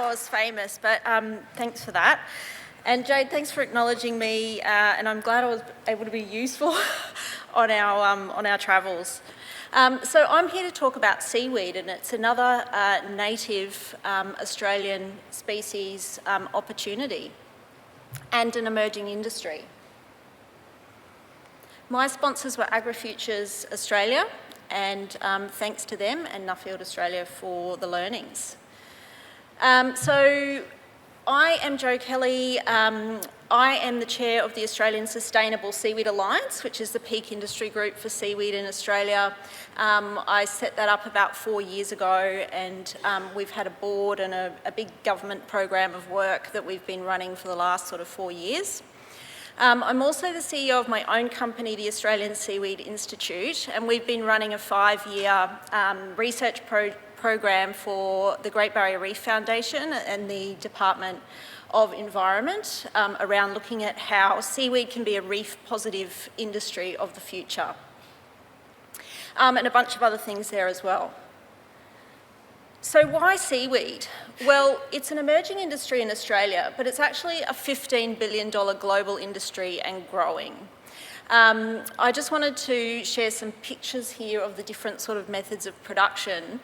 know I was famous, but thanks for that. And Jade, thanks for acknowledging me, and I'm glad I was able to be useful on our travels. So I'm here to talk about seaweed, and it's another native Australian species opportunity and an emerging industry. My sponsors were AgriFutures Australia, and thanks to them and Nuffield Australia for the learnings. So I am Jo Kelly. I am the chair of the Australian Sustainable Seaweed Alliance, which is the peak industry group for seaweed in Australia. I set that up about 4 years ago, and we've had a board and a big government program of work that we've been running for the last sort of 4 years. I'm also the CEO of my own company, the Australian Seaweed Institute, and we've been running a 5-year research program for the Great Barrier Reef Foundation and the Department of Environment around looking at how seaweed can be a reef-positive industry of the future. And a bunch of other things there as well. So why seaweed? Well, it's an emerging industry in Australia, but it's actually a $15 billion global industry and growing. I just wanted to share some pictures here of the different sort of methods of production.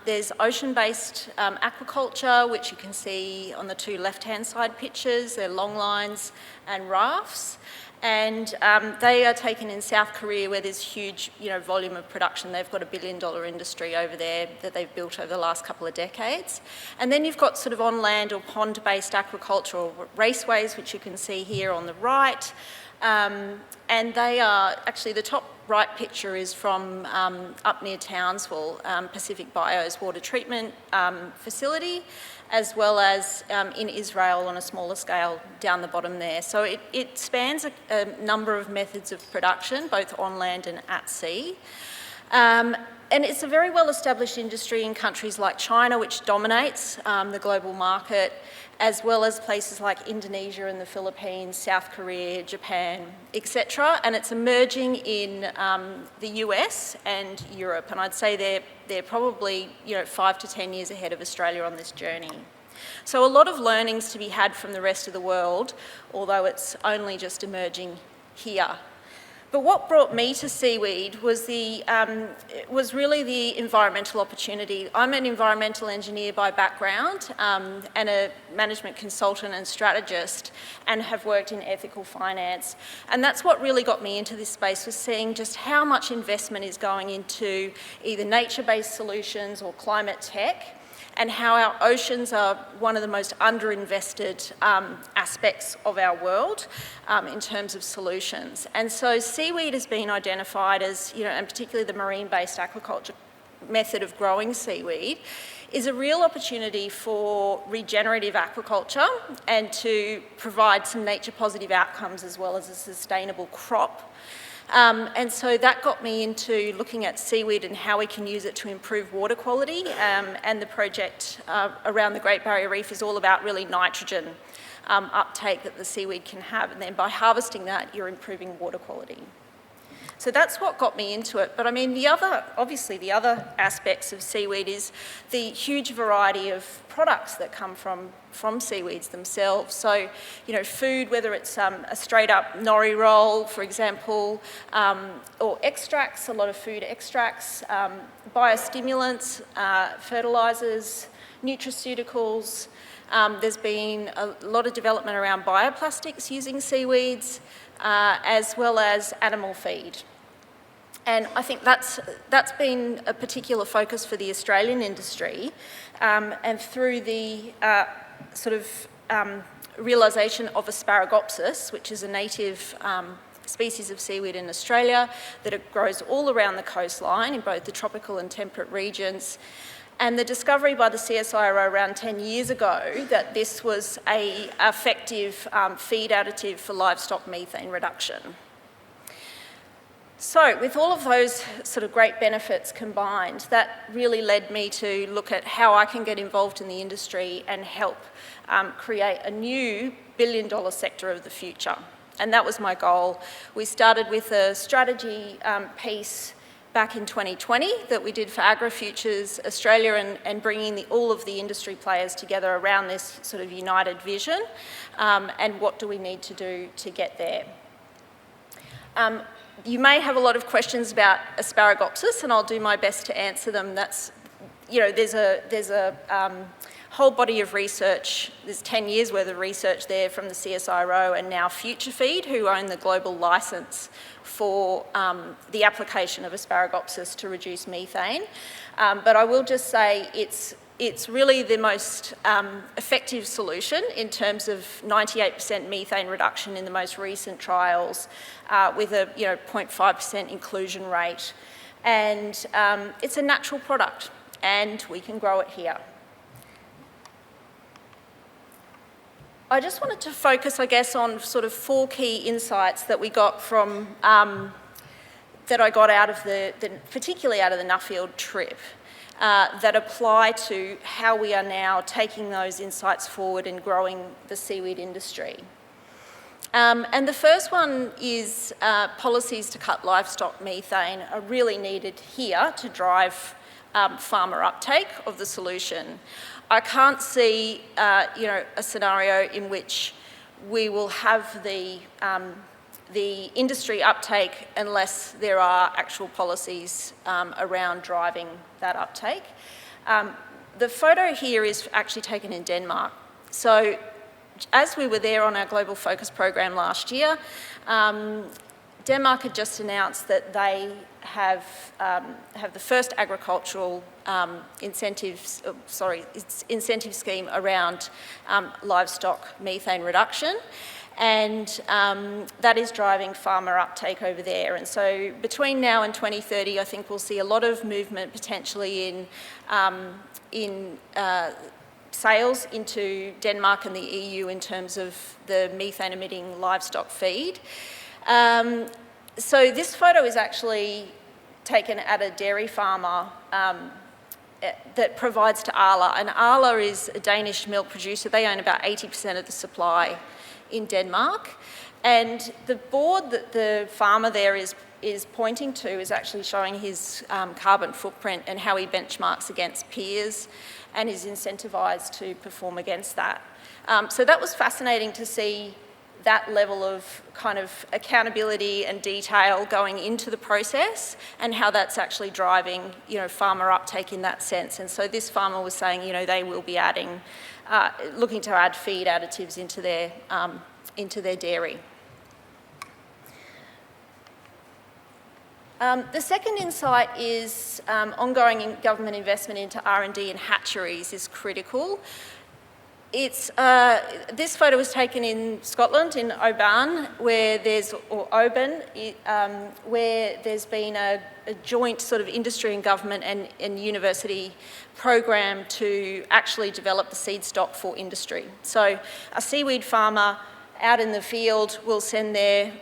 There's ocean-based aquaculture, which you can see on the 2 left-hand side pictures. They're long lines and rafts. And they are taken in South Korea, where there's huge, volume of production. They've got $1 billion industry over there that they've built over the last couple of decades. And then you've got sort of on-land or pond-based aquaculture or raceways, which you can see here on the right. And they are, actually the top right picture is from up near Townsville, Pacific Bio's water treatment facility, as well as in Israel on a smaller scale down the bottom there. So it spans a number of methods of production, both on land and at sea. And it's a very well-established industry in countries like China, which dominates the global market, as well as places like Indonesia and the Philippines, South Korea, Japan, etc. And it's emerging in the US and Europe, and I'd say they're probably 5 to 10 years ahead of Australia on this journey. So a lot of learnings to be had from the rest of the world, although it's only just emerging here. But what brought me to seaweed was really the environmental opportunity. I'm an environmental engineer by background and a management consultant and strategist, and have worked in ethical finance. And that's what really got me into this space, was seeing just how much investment is going into either nature-based solutions or climate tech, and how our oceans are one of the most underinvested aspects of our world in terms of solutions. And so seaweed has been identified as, and particularly the marine-based aquaculture method of growing seaweed, is a real opportunity for regenerative aquaculture and to provide some nature-positive outcomes as well as a sustainable crop. And so that got me into looking at seaweed and how we can use it to improve water quality. And the project around the Great Barrier Reef is all about really nitrogen uptake that the seaweed can have. And then by harvesting that, you're improving water quality. So that's what got me into it. But I mean, the other aspects of seaweed is the huge variety of products that come from seaweeds themselves. So, food, whether it's a straight up nori roll, for example, or extracts, a lot of food extracts, biostimulants, fertilisers, nutraceuticals. There's been a lot of development around bioplastics using seaweeds, as well as animal feed. And I think that's been a particular focus for the Australian industry, and through the realisation of Asparagopsis, which is a native species of seaweed in Australia that it grows all around the coastline in both the tropical and temperate regions. And the discovery by the CSIRO around 10 years ago that this was an effective feed additive for livestock methane reduction. So with all of those sort of great benefits combined, that really led me to look at how I can get involved in the industry and help create a new billion-dollar sector of the future. And that was my goal. We started with a strategy piece back in 2020 that we did for AgriFutures Australia and bringing all of the industry players together around this sort of united vision, and what do we need to do to get there. You may have a lot of questions about Asparagopsis, and I'll do my best to answer them. That's, you know, there's a whole body of research. There's 10 years worth of research there from the CSIRO and now FutureFeed, who own the global license for the application of Asparagopsis to reduce methane. But I will just say it's really the most effective solution in terms of 98% methane reduction in the most recent trials, with a 0.5% inclusion rate. And it's a natural product, and we can grow it here. I just wanted to focus, I guess, on sort of 4 key insights that we got from, that I got out of particularly out of the Nuffield trip, that apply to how we are now taking those insights forward and growing the seaweed industry. And the first one is policies to cut livestock methane are really needed here to drive farmer uptake of the solution. I can't see, a scenario in which we will have the industry uptake unless there are actual policies around driving that uptake. The photo here is actually taken in Denmark. So, as we were there on our Global Focus program last year, Denmark had just announced that they have the first agricultural incentive scheme around livestock methane reduction, and that is driving farmer uptake over there. And so between now and 2030, I think we'll see a lot of movement potentially in sales into Denmark and the EU in terms of the methane-emitting livestock feed. So this photo is actually taken at a dairy farmer that provides to Arla, and Arla is a Danish milk producer. They own about 80% of the supply in Denmark, and the board that the farmer there is pointing to is actually showing his carbon footprint and how he benchmarks against peers and is incentivised to perform against that. So that was fascinating to see that level of kind of accountability and detail going into the process and how that's actually driving, farmer uptake in that sense. And so this farmer was saying, they will be adding, looking to add feed additives into their dairy. The second insight is ongoing government investment into R&D and hatcheries is critical. This photo was taken in Scotland, in Oban, where there's been a joint sort of industry and government and university program to actually develop the seed stock for industry. So a seaweed farmer out in the field will send their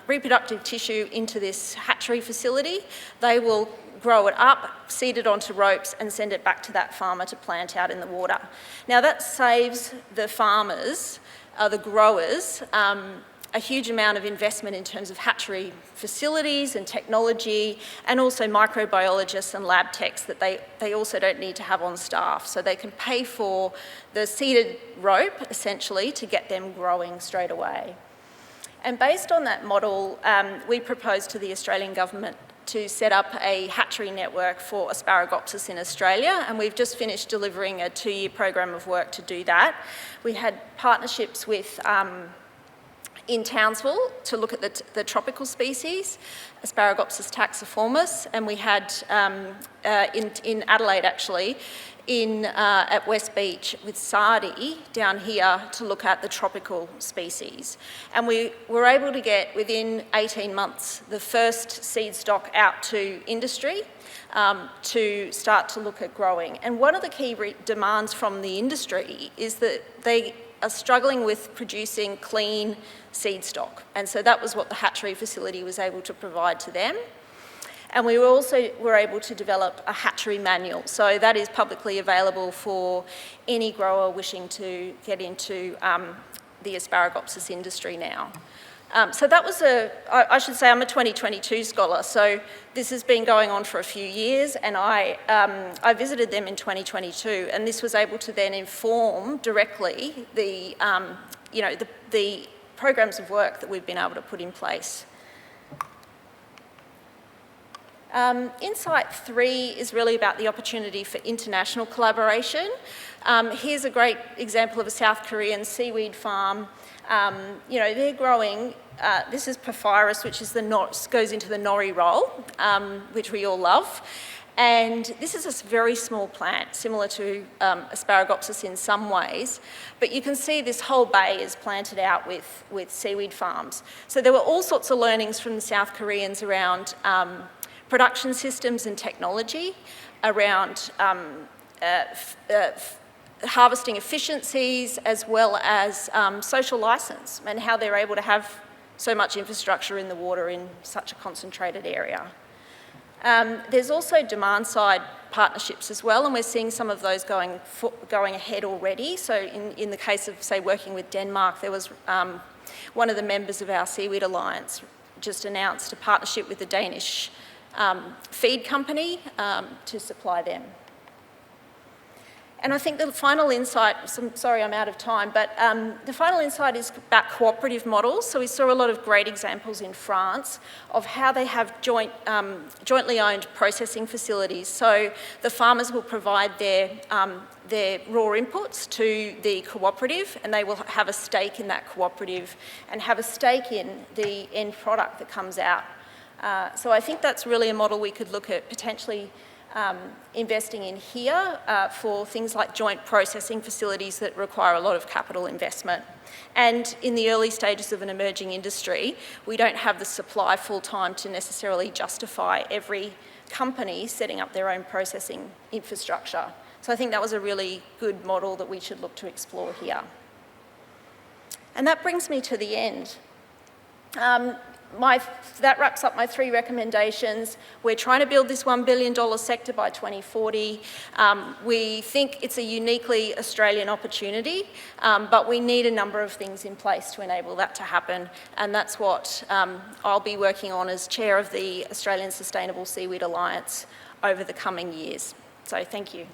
reproductive tissue into this hatchery facility. They will grow it up, seed it onto ropes and send it back to that farmer to plant out in the water. Now that saves the farmers, the growers, a huge amount of investment in terms of hatchery facilities and technology, and also microbiologists and lab techs that they also don't need to have on staff. So they can pay for the seeded rope, essentially, to get them growing straight away. And based on that model, we proposed to the Australian government to set up a hatchery network for Asparagopsis in Australia, and we've just finished delivering a 2-year program of work to do that. We had partnerships with in Townsville to look at the tropical species, Asparagopsis taxiformis, and we had in Adelaide actually, at West Beach with Sardi down here to look at the tropical species. And we were able to get, within 18 months, the first seed stock out to industry to start to look at growing. And one of the key demands from the industry is that they are struggling with producing clean seed stock. And so that was what the hatchery facility was able to provide to them. And we also were able to develop a hatchery manual. So that is publicly available for any grower wishing to get into the Asparagopsis industry now. So that was I should say I'm a 2022 scholar, so this has been going on for a few years, and I visited them in 2022, and this was able to then inform directly the programs of work that we've been able to put in place. Insight 3 is really about the opportunity for international collaboration. Here's a great example of a South Korean seaweed farm. They're growing, this is papyrus, which is goes into the nori roll, which we all love. And this is a very small plant, similar to Asparagopsis in some ways. But you can see this whole bay is planted out with seaweed farms. So there were all sorts of learnings from the South Koreans around production systems and technology, around harvesting efficiencies, as well as social licence, and how they're able to have so much infrastructure in the water in such a concentrated area. There's also demand-side partnerships as well, and we're seeing some of those going ahead already. So in the case of, say, working with Denmark, there was one of the members of our Seaweed Alliance just announced a partnership with the Danish feed company to supply them. And I think the final insight, sorry I'm out of time, but the final insight is about cooperative models. So we saw a lot of great examples in France of how they have jointly owned processing facilities. So the farmers will provide their raw inputs to the cooperative, and they will have a stake in that cooperative and have a stake in the end product that comes out. So I think that's really a model we could look at potentially investing in here for things like joint processing facilities that require a lot of capital investment. And in the early stages of an emerging industry, we don't have the supply full-time to necessarily justify every company setting up their own processing infrastructure. So I think that was a really good model that we should look to explore here. And that brings me to the end. That wraps up my 3 recommendations. We're trying to build this $1 billion sector by 2040. We think it's a uniquely Australian opportunity, but we need a number of things in place to enable that to happen, and that's what I'll be working on as chair of the Australian Sustainable Seaweed Alliance over the coming years. So thank you.